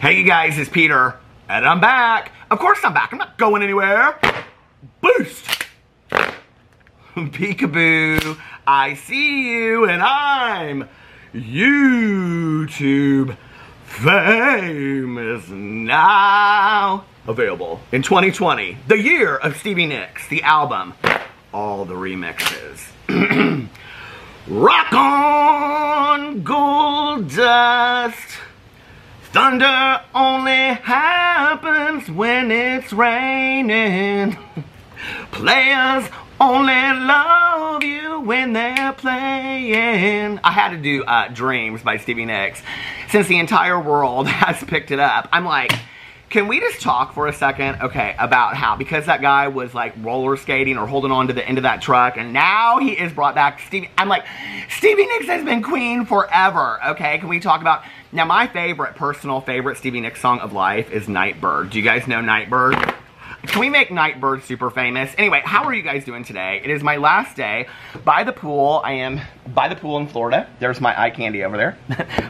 Hey you guys, it's Peter, and I'm back. Of course I'm back. I'm not going anywhere. Boost. Peekaboo. I see you, and I'm YouTube famous now. Available in 2020, the year of Stevie Nicks, the album, all the remixes. Rock on, gold dust. Thunder only happens when it's raining. Players only love you when they're playing. I had to do Dreams by Stevie Nicks. Since the entire world has picked it up, I'm like, can we just talk for a second, okay, about how, because that guy was like roller skating or holding on to the end of that truck, and now he is brought back, I'm like, Stevie Nicks has been queen forever, okay? Can we talk about, now my personal favorite Stevie Nicks song of life is Nightbird. Do you guys know Nightbird? Can we make Nightbird super famous? Anyway, how are you guys doing today? It is my last day by the pool. I am by the pool in Florida. There's my eye candy over there.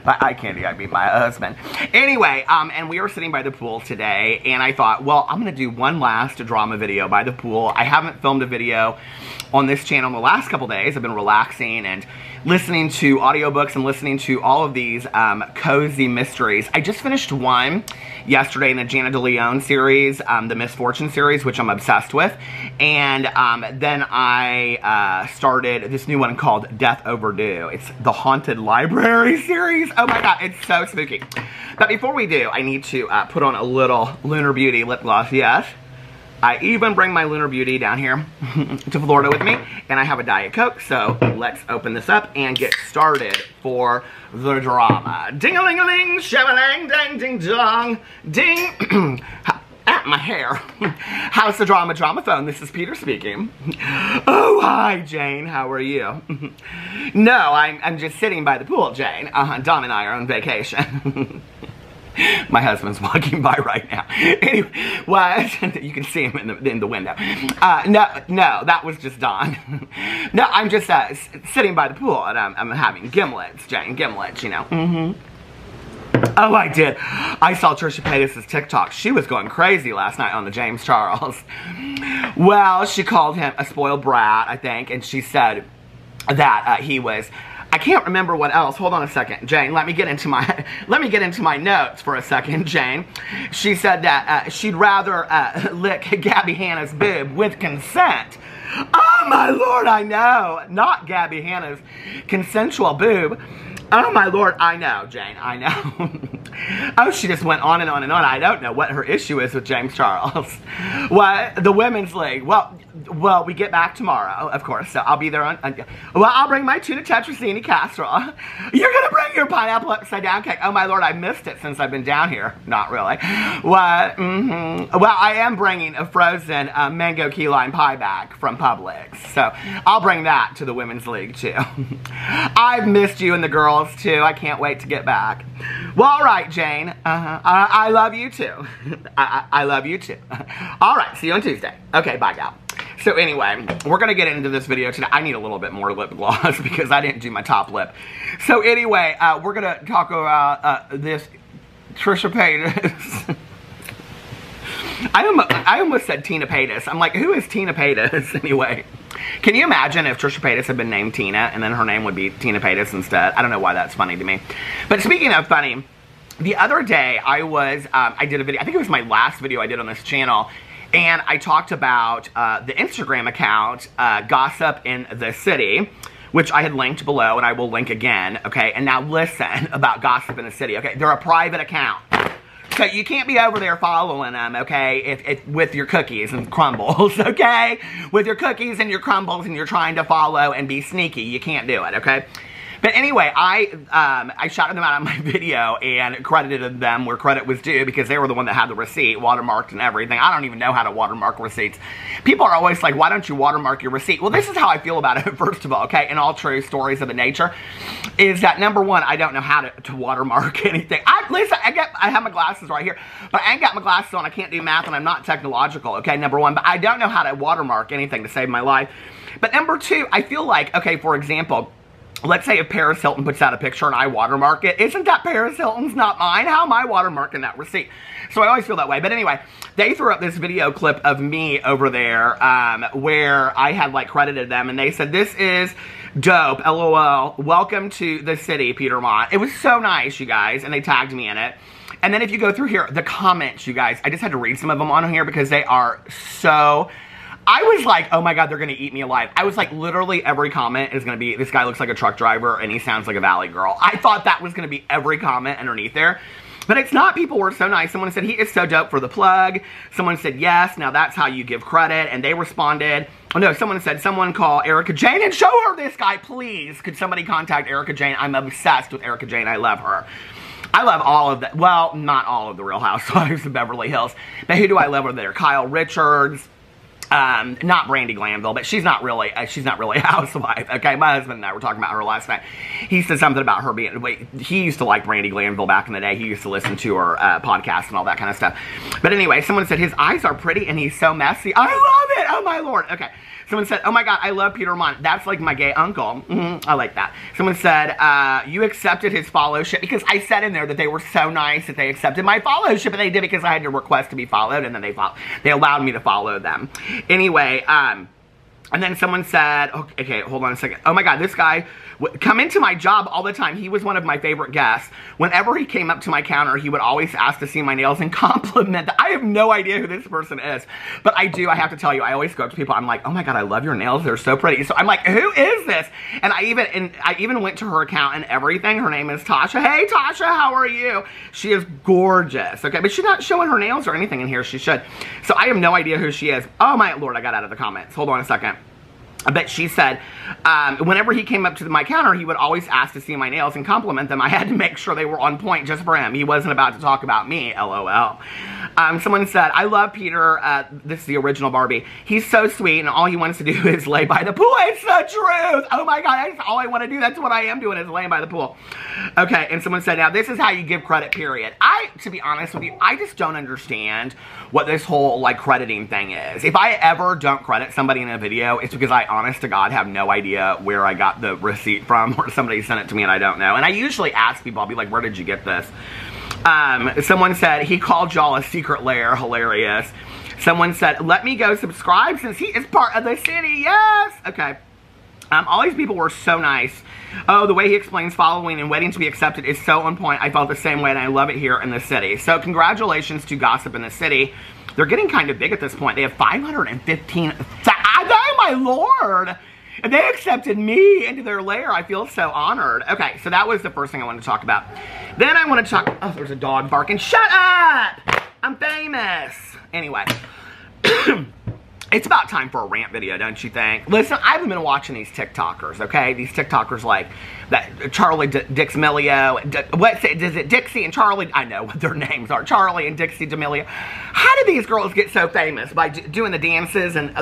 By eye candy, I mean my husband. Anyway, and we were sitting by the pool today, and I thought, well, I'm going to do one last drama video by the pool. I haven't filmed a video on this channel in the last couple days. I've been relaxing and listening to audiobooks and listening to all of these cozy mysteries. I just finished one yesterday in the Jana DeLeon series, the Misfortune series, which I'm obsessed with. And then I started this new one called Death Overdue. It's the Haunted Library series. Oh my god, it's so spooky. But before we do, I need to put on a little Lunar Beauty lip gloss. Yes, I even bring my Lunar Beauty down here to Florida with me, and I have a Diet Coke, so let's open this up and get started for the drama. Ding-a-ling-a-ling, shabba-lang, dang, ding-dong, ding. At my hair. How's the drama phone? This is Peter speaking. Oh, hi, Jane. How are you? No, I'm just sitting by the pool, Jane. Dom and I are on vacation. My husband's walking by right now. Anyway, what? You can see him in the window. No, that was just Don. No, I'm just sitting by the pool, and I'm having gimlets, Jane, gimlets, you know. Oh, I did. I saw Trisha Paytas' TikTok. She was going crazy last night on the James Charles. Well, she called him a spoiled brat, I think, and she said that he was, I can't remember what else. Hold on a second, Jane. Let me get into my notes for a second, Jane. She said that she'd rather lick Gabby Hanna's boob with consent. Oh my lord, I know. Not Gabby Hanna's consensual boob. Oh my lord, I know, Jane, I know. Oh, she just went on and on and on. I don't know what her issue is with James Charles. What? The Women's League. Well, we get back tomorrow, of course, so I'll be there on, well, I'll bring my tuna tetrazzini casserole. You're gonna bring your pineapple upside down cake. Oh my lord, I missed it since I've been down here. Not really. What? Well, I am bringing a frozen mango key lime pie back from Publix, so I'll bring that to the Women's League too. I've missed you and the girls too. I can't wait to get back. Well, all right, Jane. I love you too. I love you too. All right, see you on Tuesday. Okay, bye, gal. So anyway, we're going to get into this video today. I need a little bit more lip gloss because I didn't do my top lip. So anyway, we're going to talk about this Trisha Paytas. I almost said Tina Paytas. I'm like, who is Tina Paytas anyway? Can you imagine if Trisha Paytas had been named Tina and then her name would be Tina Paytas instead? I don't know why that's funny to me. But speaking of funny, the other day I did a video, I think it was my last video I did on this channel, and I talked about the Instagram account, Gossip in the City, which I had linked below, and I will link again, okay? And now listen about Gossip in the City, okay? They're a private account. So you can't be over there following them, okay, with your cookies and crumbles, okay? With your cookies and your crumbles and you're trying to follow and be sneaky. You can't do it, okay? But anyway, I shouted them out on my video and credited them where credit was due because they were the one that had the receipt, watermarked and everything. I don't even know how to watermark receipts. People are always like, why don't you watermark your receipt? Well, this is how I feel about it, first of all, okay? In all true stories of the nature, is that number one, I don't know how to watermark anything. Listen, I have my glasses right here, but I ain't got my glasses on. I can't do math and I'm not technological, okay, number one. But I don't know how to watermark anything to save my life. But number two, I feel like, okay, for example, let's say if Paris Hilton puts out a picture and I watermark it, isn't that Paris Hilton's, not mine? How am I watermarking that receipt? So I always feel that way. But anyway, they threw up this video clip of me over there where I had like credited them, and they said, "This is dope, LOL. Welcome to the city, Peter Monn." It was so nice, you guys, and they tagged me in it. And then if you go through here, the comments, you guys, I just had to read some of them on here because they are so... I was like, oh my God, they're going to eat me alive. I was like, literally every comment is going to be, this guy looks like a truck driver and he sounds like a valley girl. I thought that was going to be every comment underneath there. But it's not. People were so nice. Someone said, he is so dope for the plug. Someone said, yes, now that's how you give credit. And they responded. Oh no, someone said, someone call Erica Jane and show her this guy, please. Could somebody contact Erica Jane? I'm obsessed with Erica Jane. I love her. I love all of that. Well, not all of the Real Housewives of Beverly Hills. But who do I love over there? Kyle Richards. Not Brandy Glanville, but she's not really a housewife. Okay, my husband and I were talking about her last night. He said something about her being, he used to like Brandy Glanville back in the day. He used to listen to her podcast and all that kind of stuff. But anyway, someone said his eyes are pretty and he's so messy. I love it. Oh my Lord. Okay. Someone said, oh my God, I love Peter Monn. That's like my gay uncle. I like that. Someone said, you accepted his followship, because I said in there that they were so nice that they accepted my followship, and they did because I had to request to be followed, and then they allowed me to follow them. Anyway, and then someone said, okay, hold on a second. Oh my God, this guy come into my job all the time. He was one of my favorite guests. Whenever he came up to my counter, he would always ask to see my nails and compliment them. I have no idea who this person is, but I do. I have to tell you, I always go up to people. I'm like, oh my God, I love your nails. They're so pretty. So I'm like, who is this? And I even went to her account and everything. Her name is Tasha. Hey, Tasha, how are you? She is gorgeous. Okay, but she's not showing her nails or anything in here. She should. So I have no idea who she is. Oh my Lord, I got out of the comments. Hold on a second. But she said, whenever he came up to my counter, he would always ask to see my nails and compliment them. I had to make sure they were on point just for him. He wasn't about to talk about me, LOL. Someone said, I love Peter. This is the original Barbie. He's so sweet, and all he wants to do is lay by the pool. It's the truth. Oh my God, that's all I want to do. That's what I am doing, is laying by the pool. Okay, and someone said, now this is how you give credit, period. To be honest with you, I just don't understand what this whole, like, crediting thing is. If I ever don't credit somebody in a video, it's because I, honest to God, have no idea where I got the receipt from, or somebody sent it to me and I don't know. And I usually ask people, I'll be like, where did you get this? Someone said, he called y'all a secret lair. Hilarious. Someone said, let me go subscribe since he is part of the city. Yes. Okay. All these people were so nice. Oh, the way he explains following and waiting to be accepted is so on point. I felt the same way, and I love it here in the city. So congratulations to Gossip in the City. They're getting kind of big at this point. They have 515,000. Oh my Lord. And they accepted me into their lair. I feel so honored. Okay, so that was the first thing I wanted to talk about. Then I want to talk, oh, there's a dog barking. Shut up! I'm famous. Anyway. It's about time for a rant video, don't you think? Listen, I haven't been watching these TikTokers, okay? These TikTokers like that Charlie D'Amelio. What is it? Dixie and Charlie? I know what their names are. Charlie and Dixie D'Amelio. How did these girls get so famous? By doing the dances and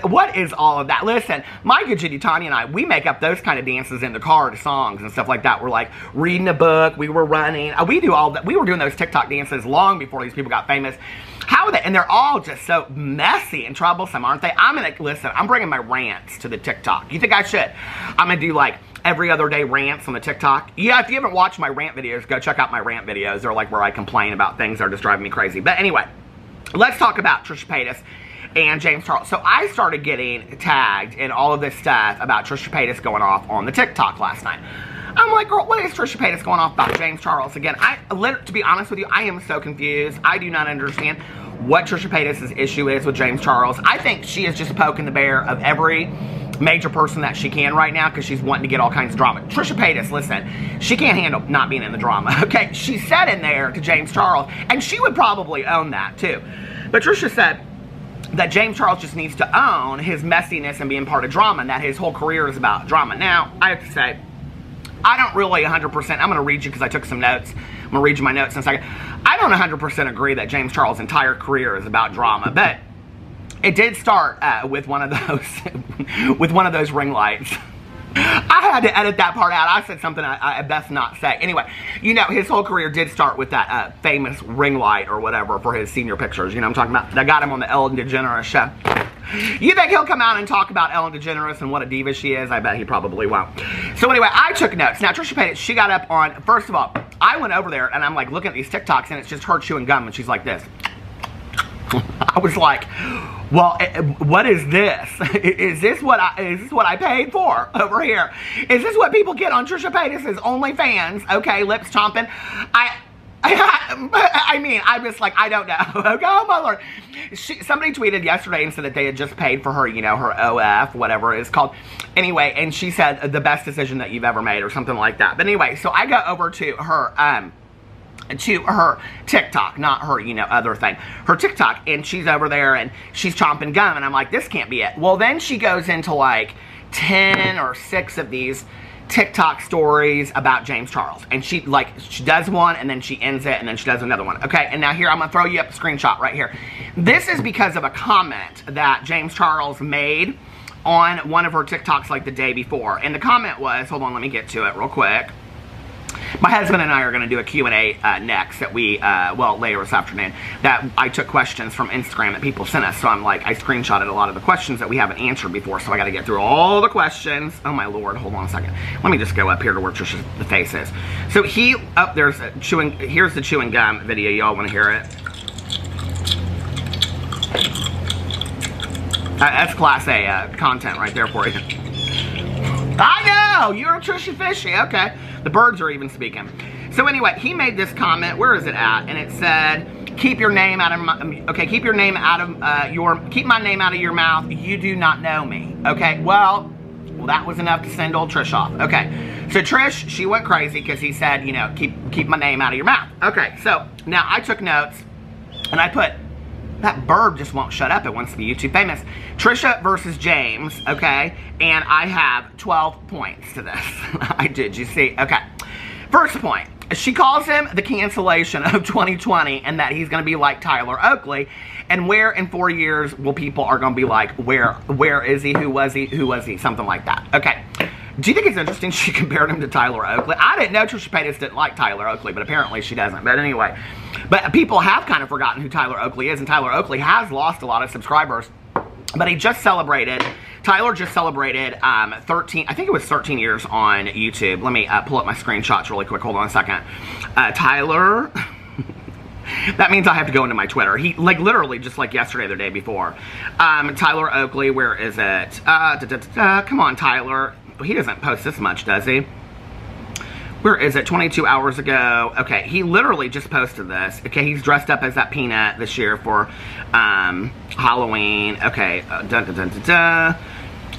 what is all of that? Listen, my good Judy Tanya and I, we make up those kind of dances in the car to songs and stuff like that. We're like reading a book. We were running. We do all that. We were doing those TikTok dances long before these people got famous. How are they? And they're all just so messy and troublesome, aren't they? Listen, I'm bringing my rants to the TikTok. You think I should? I'm going to do like every other day rants on the TikTok. Yeah, if you haven't watched my rant videos, go check out my rant videos. They're like where I complain about things that are just driving me crazy. But anyway, let's talk about Trisha Paytas and James Charles. So I started getting tagged in all of this stuff about Trisha Paytas going off on the TikTok last night. I'm like, girl, what is Trisha Paytas going off about James Charles again? To be honest with you, I am so confused. I do not understand what Trisha Paytas' issue is with James Charles. I think she is just poking the bear of every major person that she can right now because she's wanting to get all kinds of drama. Trisha Paytas, listen, she can't handle not being in the drama, okay? She said in there to James Charles, and she would probably own that too. But Trisha said that James Charles just needs to own his messiness and being part of drama, and that his whole career is about drama. Now, I have to say, I don't really 100%, I'm going to read you because I took some notes. I'm going to read you my notes in a second. I don't 100% agree that James Charles' entire career is about drama, but it did start with one of those ring lights. I had to edit that part out. I said something I best not say. Anyway, you know, his whole career did start with that famous ring light or whatever for his senior pictures. You know what I'm talking about? That got him on the Ellen DeGeneres show. You think he'll come out and talk about Ellen DeGeneres and what a diva she is? I bet he probably won't. So anyway, I took notes. Now, Trisha Paytas, she got up on, first of all, I went over there and I'm like looking at these TikToks and it's just her chewing gum and she's like this. I was like, well, what is this? Is this what I paid for over here? Is this what people get on Trisha Paytas' OnlyFans? Okay, lips chomping. I mean, I was like, I don't know. Okay, oh my Lord. Somebody tweeted yesterday and said that they had just paid for her, you know, her OF, whatever it is called. Anyway, and she said the best decision that you've ever made or something like that. But anyway, so I go over to her TikTok, not her, you know, other thing. Her TikTok, and she's over there and she's chomping gum and I'm like, this can't be it. Well, then she goes into like 10 or 6 of these TikTok stories about James Charles. And she does one and then she ends it and then she does another one. Okay, and now here, I'm gonna throw you up a screenshot right here. This is because of a comment that James Charles made on one of her TikToks like the day before. And the comment was, hold on, let me get to it real quick. My husband and I are going to do a Q&A next that we, well, later this afternoon, that I took questions from Instagram that people sent us. So I'm like, I screenshotted a lot of the questions that we haven't answered before. So I got to get through all the questions. Oh my Lord, hold on a second. Let me just go up here to where Trisha's the face is. So there's a chewing, here's the chewing gum video. Y'all want to hear it? That's class A content right there for you. I know, you're a Trisha Fishy, okay. The birds are even speaking. So anyway, he made this comment, where is it at? And it said, keep your name out of my, okay, keep your name out of keep my name out of your mouth, you do not know me. Okay, well, that was enough to send old Trish off. Okay, so Trish, she went crazy because he said, you know, keep my name out of your mouth. Okay, so now I took notes and I put, that burb just won't shut up. It wants to be YouTube famous. Trisha versus James, okay? And I have 12 points to this. I did, you see? Okay. First point. She calls him the cancellation of 2020 and that he's going to be like Tyler Oakley. And where in 4 years will people are going to be like, where is he? Who was he? Who was he? Something like that. Okay. Do you think it's interesting she compared him to Tyler Oakley? I didn't know Trisha Paytas didn't like Tyler Oakley, but apparently she doesn't. But anyway, but people have kind of forgotten who Tyler Oakley is, and Tyler Oakley has lost a lot of subscribers. But he just celebrated, Tyler just celebrated 13, I think it was 13 years on YouTube. Let me pull up my screenshots really quick. Hold on a second. Tyler... That means I have to go into my Twitter. He, like, literally, just like yesterday or the day before. Tyler Oakley, where is it? Come on, Tyler. He doesn't post this much, does he? Where is it? 22 hours ago. Okay, he literally just posted this. Okay, he's dressed up as that peanut this year for Halloween. Okay,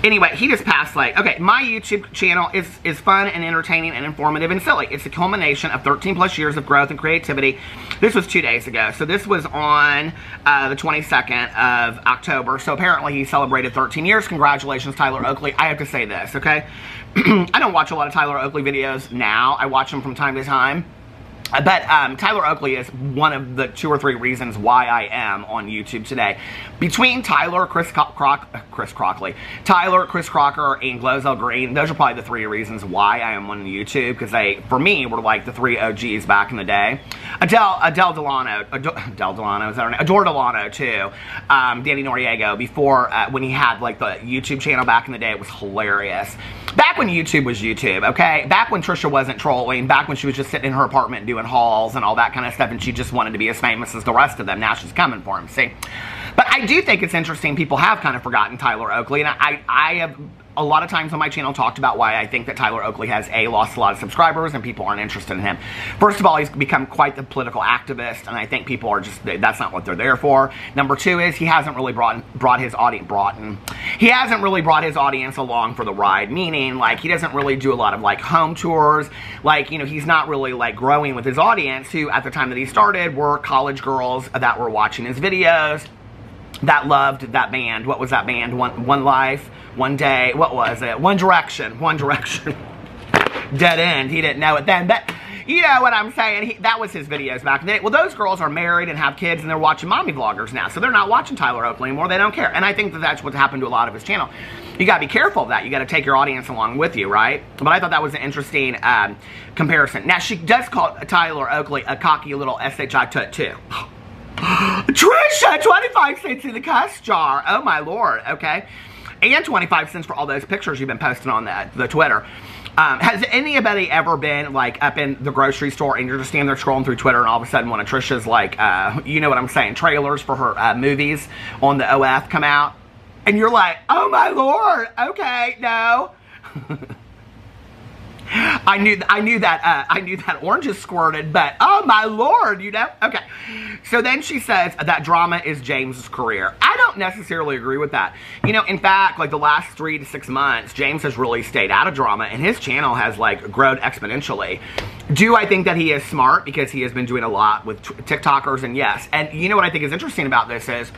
Anyway, he just passed like, okay, my YouTube channel is fun and entertaining and informative and silly. It's a culmination of 13 plus years of growth and creativity. This was 2 days ago. So this was on the 22nd of October. So apparently he celebrated 13 years. Congratulations, Tyler Oakley. I have to say this, okay? I don't watch a lot of Tyler Oakley videos now. I watch them from time to time. But Tyler Oakley is one of the 2 or 3 reasons why I am on YouTube today. Between Tyler, Chris Crocker, and Glozell Green, those are probably the 3 reasons why I am on YouTube, because they, for me, were like the 3 OGs back in the day. Adore Delano too. Danny Noriega, before, when he had like the YouTube channel back in the day, it was hilarious. Back when YouTube was YouTube, okay? Back when Trisha wasn't trolling, back when she was just sitting in her apartment doing hauls and all that kind of stuff, and she just wanted to be as famous as the rest of them. Now she's coming for him, see? But I do think it's interesting. People have kind of forgotten Tyler Oakley, and I have a lot of times on my channel talked about why I think that Tyler Oakley has lost a lot of subscribers and people aren't interested in him. First of all, he's become quite the political activist, and I think people are just, that's not what they're there for. Number 2 is he hasn't really brought his audience along for the ride, meaning like he doesn't really do a lot of like home tours, like, you know, he's not really like growing with his audience, who at the time that he started were college girls that were watching his videos that loved that band. What was that band? One Life, One Day, what was it? One Direction. Dead End. He didn't know it then, but you know what I'm saying? That was his videos back then. Well, those girls are married and have kids, and they're watching mommy vloggers now, so they're not watching Tyler Oakley anymore. They don't care, and I think that that's what's happened to a lot of his channel. You gotta be careful of that. You gotta take your audience along with you, right? But I thought that was an interesting comparison. Now, she does call Tyler Oakley a cocky little SHI tut too. Trisha, 25 cents in the cuss jar. Oh my Lord, okay. And 25 cents for all those pictures you've been posting on the Twitter. Has anybody ever been like up in the grocery store and you're just standing there scrolling through Twitter and all of a sudden one of Trisha's like, you know what I'm saying, trailers for her movies on the OF come out? And you're like, oh my Lord, okay, no. I knew that oranges squirted, but oh my Lord, you know? Okay. So then she says that drama is James's career. I don't necessarily agree with that. You know, in fact, like the last 3 to 6 months, James has really stayed out of drama and his channel has like grown exponentially. Do I think that he is smart because he has been doing a lot with TikTokers? And yes. And you know what I think is interesting about this is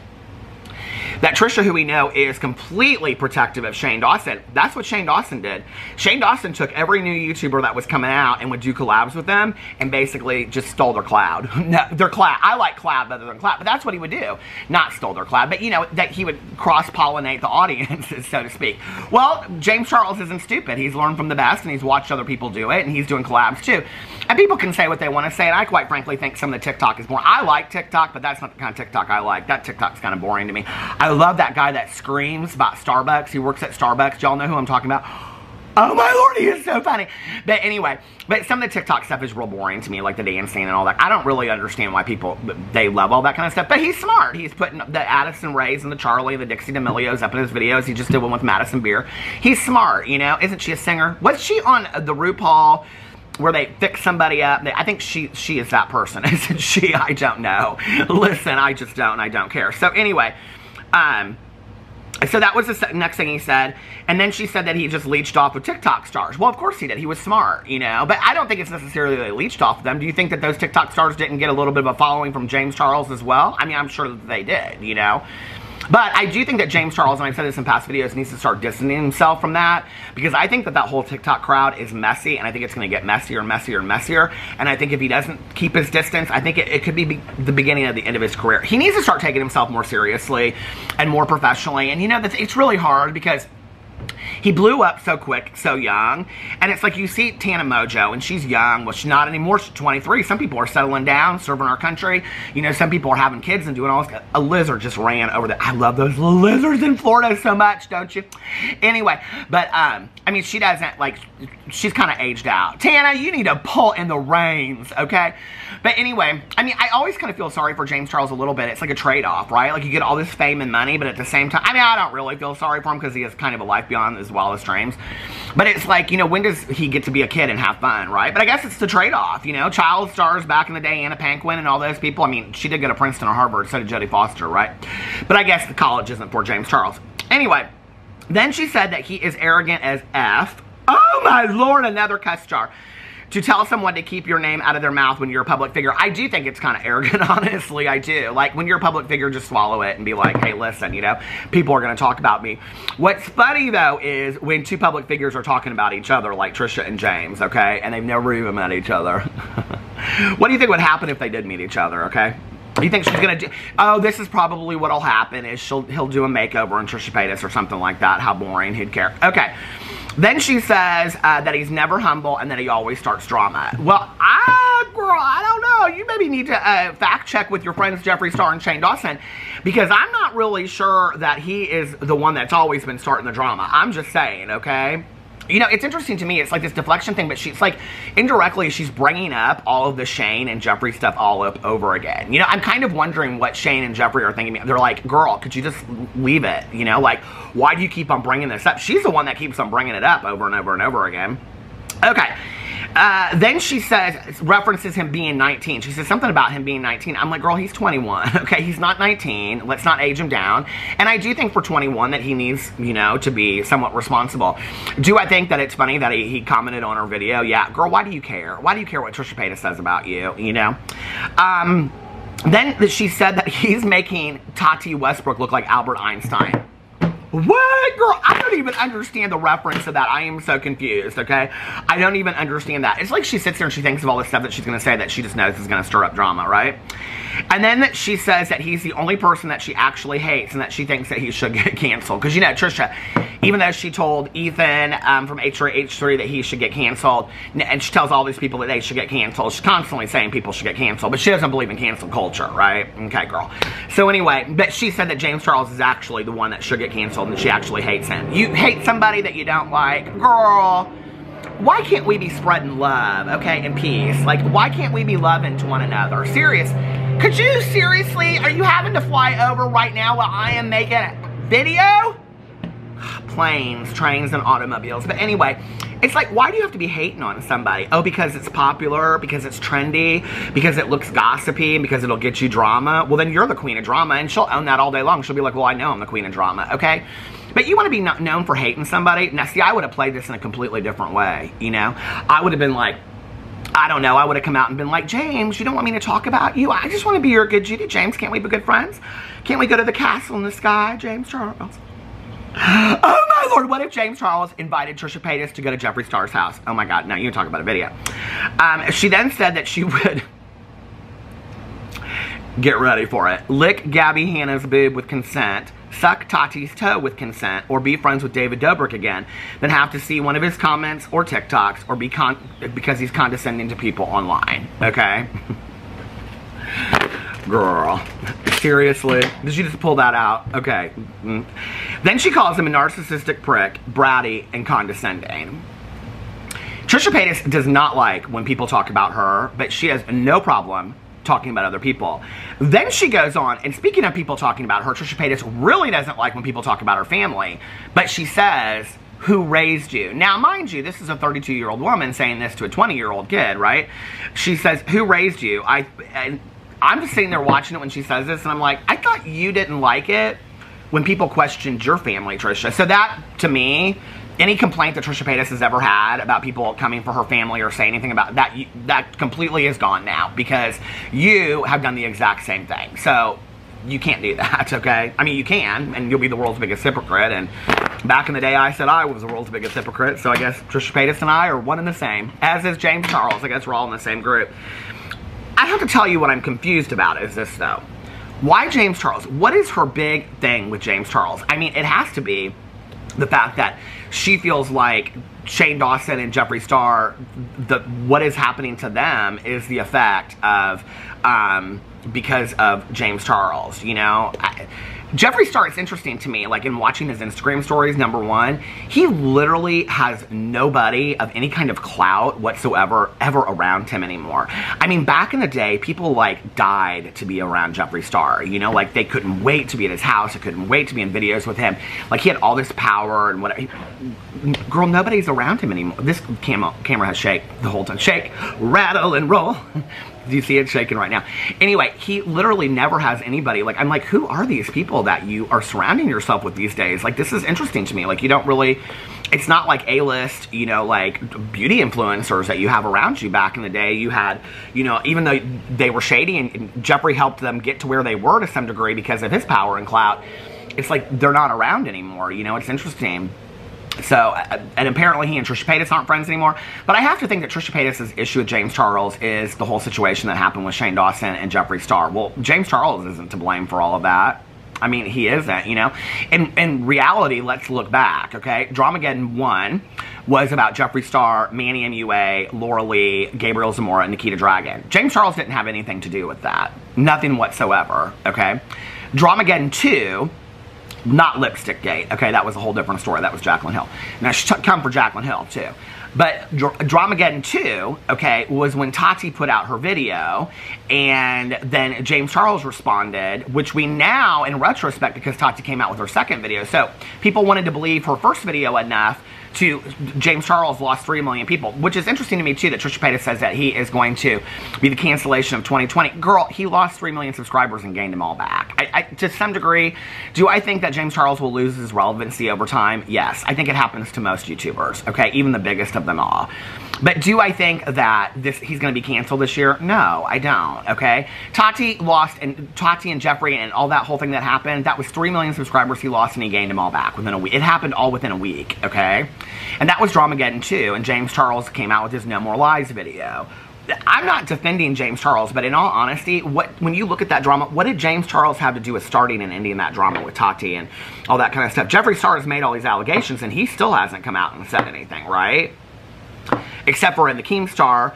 that Trisha, who we know, is completely protective of Shane Dawson. That's what Shane Dawson did. Shane Dawson took every new YouTuber that was coming out and would do collabs with them and basically just stole their cloud. No, their cloud. I like cloud better than cloud, but that's what he would do. Not stole their cloud, but you know, that he would cross-pollinate the audiences, so to speak. Well, James Charles isn't stupid. He's learned from the best and he's watched other people do it and he's doing collabs too. And people can say what they want to say, and I quite frankly think some of the TikTok is boring. I like TikTok, but that's not the kind of TikTok I like. That TikTok's kind of boring to me. I love that guy that screams about Starbucks. He works at Starbucks. Y'all know who I'm talking about? Oh my Lord, he is so funny. But anyway, but some of the TikTok stuff is real boring to me, like the dancing and all that. I don't really understand why people, they love all that kind of stuff. But he's smart. He's putting the Addison Rays and the Charlie and the Dixie D'Amelios up in his videos. He just did one with Madison Beer. He's smart, you know. Isn't she a singer? Was she on the RuPaul where they fix somebody up? I think she is that person. Isn't she? I don't know. Listen, I just don't, and I don't care. So anyway, so that was the next thing he said. And then she said that he just leached off with TikTok stars. Well, of course he did. He was smart, you know. But I don't think it's necessarily that they leached off of them. Do you think that those TikTok stars didn't get a little bit of a following from James Charles as well? I mean, I'm sure that they did, you know. But I do think that James Charles, and I've said this in past videos, needs to start distancing himself from that, because I think that that whole TikTok crowd is messy, and I think it's going to get messier and messier and messier. And I think if he doesn't keep his distance, I think it could be the beginning of the end of his career. He needs to start taking himself more seriously and more professionally. And you know, it's really hard because he blew up so quick, so young. And it's like you see Tana Mojo, and she's young. Well, she's not anymore. She's 23. Some people are settling down, serving our country. You know, some people are having kids and doing all this. A lizard just ran over the... I love those little lizards in Florida so much, don't you? Anyway, but, I mean, she doesn't, like, she's kind of aged out. Tana, you need to pull in the reins, okay? But anyway, I mean, I always kind of feel sorry for James Charles a little bit. It's like a trade-off, right? Like, you get all this fame and money, but at the same time... I mean, I don't really feel sorry for him because he has kind of a life beyond his wildest dreams. But it's like, you know, when does he get to be a kid and have fun, right? But I guess it's the trade-off, you know? Child stars back in the day, Anna Paquin and all those people. I mean, she did go to Princeton or Harvard, so did Jodie Foster, right? But I guess the college isn't for James Charles. Anyway, then she said that he is arrogant as F. Oh my Lord, another cuss jar. To tell someone to keep your name out of their mouth when you're a public figure. I do think it's kind of arrogant, honestly, I do. Like, when you're a public figure, just swallow it and be like, hey, listen, you know, people are going to talk about me. What's funny, though, is when two public figures are talking about each other, like Trisha and James, okay, and they've never even met each other. What do you think would happen if they did meet each other, okay? You think she's going to do... Oh, this is probably what'll happen is he'll do a makeover on Trisha Paytas or something like that. How boring. He'd care. Okay. Then she says that he's never humble and that he always starts drama. Well, girl, I don't know. You maybe need to fact check with your friends Jeffree Star and Shane Dawson, because I'm not really sure that he is the one that's always been starting the drama. I'm just saying, okay? You know, it's interesting to me. It's like this deflection thing, but she's like, indirectly, she's bringing up all of the Shane and Jeffree stuff all up over again. You know, I'm kind of wondering what Shane and Jeffree are thinking. They're like, girl, could you just leave it? You know, like, why do you keep on bringing this up? She's the one that keeps on bringing it up over and over and over again. Okay. Then she says, references him being 19. She says something about him being 19. I'm like, girl, he's 21. Okay, he's not 19. Let's not age him down. And I do think for 21 that he needs, you know, to be somewhat responsible. Do I think that it's funny that he commented on her video? Yeah, girl, why do you care? Why do you care what Trisha Paytas says about you, you know? Then she said that he's making Tati Westbrook look like Albert Einstein. What? Girl, I don't even understand the reference to that. I am so confused, okay? I don't even understand that. It's like she sits there and she thinks of all this stuff that she's going to say that she just knows is going to stir up drama, right? And then she says that he's the only person that she actually hates and that she thinks that he should get canceled. Because, you know, Trisha, even though she told Ethan from H3 that he should get canceled, and she tells all these people that they should get canceled, she's constantly saying people should get canceled, but she doesn't believe in cancel culture, right? Okay, girl. So anyway, but she said that James Charles is actually the one that should get canceled and that she actually hates him. You hate somebody that you don't like, girl. Why can't we be spreading love, okay, and peace? Like, why can't we be loving to one another? Serious. Could you seriously, are you having to fly over right now while I am making a video? Planes, trains, and automobiles. But anyway, it's like, why do you have to be hating on somebody? Oh, because it's popular, because it's trendy, because it looks gossipy, because it'll get you drama. Well, then you're the queen of drama, and she'll own that all day long. She'll be like, well, I know I'm the queen of drama, okay? But you want to be known for hating somebody? Now, see, I would have played this in a completely different way, you know? I would have been like, I don't know, I would have come out and been like, James, you don't want me to talk about you? I just want to be your good Judy. James, can't we be good friends? Can't we go to the castle in the sky, James Charles? Oh my Lord, what if James Charles invited Trisha Paytas to go to Jeffree Star's house? Oh my God, now you talk about a video. She then said that she would, get ready for it, lick Gabby Hanna's boob with consent, suck Tati's toe with consent, or be friends with David Dobrik again, then have to see one of his comments or TikToks, or because he's condescending to people online, okay? Girl, seriously? Did she just pull that out? Okay. Then she calls him a narcissistic prick, bratty, and condescending. Trisha Paytas does not like when people talk about her, but she has no problem talking about other people. Then she goes on, and speaking of people talking about her, Trisha Paytas really doesn't like when people talk about her family, but she says, who raised you? Now, mind you, this is a 32-year-old woman saying this to a 20-year-old kid, right? She says, who raised you? I'm just sitting there watching it when she says this, and I'm like, I thought you didn't like it when people questioned your family, Trisha. So that, to me, any complaint that Trisha Paytas has ever had about people coming for her family or saying anything about that, that completely is gone now, because you have done the exact same thing. So you can't do that, okay? I mean, you can, and you'll be the world's biggest hypocrite. And back in the day, I said I was the world's biggest hypocrite. So I guess Trisha Paytas and I are one and the same, as is James Charles. I guess we're all in the same group. I have to tell you what I'm confused about is this, though. Why James Charles? What is her big thing with James Charles? I mean, it has to be the fact that she feels like Shane Dawson and Jeffree Star, what is happening to them is the effect of, because of James Charles, you know? Jeffree Star, it's interesting to me, like in watching his Instagram stories, number one, he literally has nobody of any kind of clout whatsoever ever around him anymore. I mean, back in the day, people like died to be around Jeffree Star, you know, like they couldn't wait to be at his house, they couldn't wait to be in videos with him. Like he had all this power and whatever. Girl, nobody's around him anymore. This camera has shake the whole time. Shake, rattle, and roll. Do you see it shaking right now? Anyway, he literally never has anybody. Like, I'm like, who are these people that you are surrounding yourself with these days? Like, this is interesting to me. Like, you don't really, it's not like A-list, you know, like beauty influencers that you have around you. Back in the day, you had, you know, even though they were shady and Jeffree helped them get to where they were to some degree because of his power and clout, it's like they're not around anymore. You know, it's interesting. So, and apparently he and Trisha Paytas aren't friends anymore. But I have to think that Trisha Paytas' issue with James Charles is the whole situation that happened with Shane Dawson and Jeffree Star. Well, James Charles isn't to blame for all of that. I mean, he isn't, you know. In reality, let's look back, okay? Dramageddon 1 was about Jeffree Star, Manny MUA, Laura Lee, Gabriel Zamora, and Nikita Dragon. James Charles didn't have anything to do with that. Nothing whatsoever, okay? Dramageddon 2... not Lipstick Gate, okay, that was a whole different story. That was Jaclyn Hill. Now, she come for Jaclyn Hill, too. But Dramageddon 2, okay, was when Tati put out her video, and then James Charles responded, which we now, in retrospect, because Tati came out with her second video, so people wanted to believe her first video enough to James Charles lost 3 million people, which is interesting to me too that Trisha Paytas says that he is going to be the cancellation of 2020. Girl, he lost 3 million subscribers and gained them all back. To some degree, do I think that James Charles will lose his relevancy over time? Yes. I think it happens to most YouTubers, okay? Even the biggest of them all. But do I think that he's going to be canceled this year? No, I don't, okay? Tati lost, and Tati and Jeffree and all that whole thing that happened, that was 3 million subscribers he lost and he gained them all back within a week. It happened all within a week, okay? And that was Dramageddon 2, and James Charles came out with his No More Lies video. I'm not defending James Charles, but in all honesty, when you look at that drama, what did James Charles have to do with starting and ending that drama with Tati and all that kind of stuff? Jeffree Star has made all these allegations, and he still hasn't come out and said anything, right? Except for in the Keemstar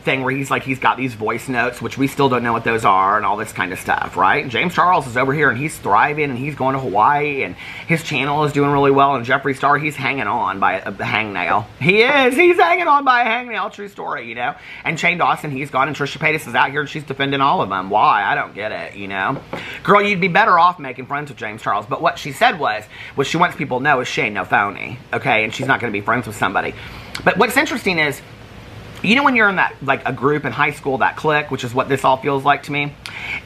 thing where he's got these voice notes, which we still don't know what those are, and all this kind of stuff, right? And James Charles is over here, and he's thriving, and he's going to Hawaii, and his channel is doing really well, and Jeffree Star, he's hanging on by a hangnail. He is. He's hanging on by a hangnail. True story, you know? And Shane Dawson, he's gone, and Trisha Paytas is out here, and she's defending all of them. Why? I don't get it, you know? Girl, you'd be better off making friends with James Charles, but what she said was, what she wants people to know is Shane no phony, okay? And she's not going to be friends with somebody. But what's interesting is, you know when you're in that, like, a group in high school, that clique, which is what this all feels like to me,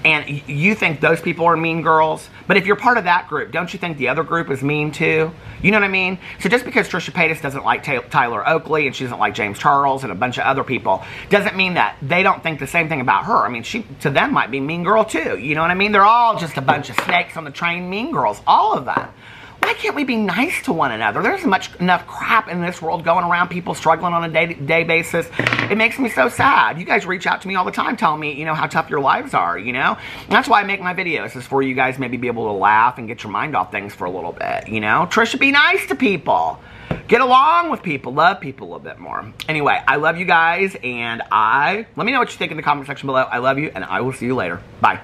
and you think those people are mean girls, but if you're part of that group, don't you think the other group is mean too? You know what I mean? So just because Trisha Paytas doesn't like Tyler Oakley, and she doesn't like James Charles and a bunch of other people, doesn't mean that they don't think the same thing about her. I mean, she, to them, might be mean girl too. You know what I mean? They're all just a bunch of snakes on the train, mean girls, all of them. Why can't we be nice to one another? There's enough crap in this world going around, people struggling on a day-to-day basis. It makes me so sad. You guys reach out to me all the time telling me, you know, how tough your lives are, you know? And that's why I make my videos, is for you guys maybe be able to laugh and get your mind off things for a little bit, you know? Trisha, be nice to people. Get along with people. Love people a little bit more. Anyway, I love you guys, and let me know what you think in the comment section below. I love you, and I will see you later. Bye.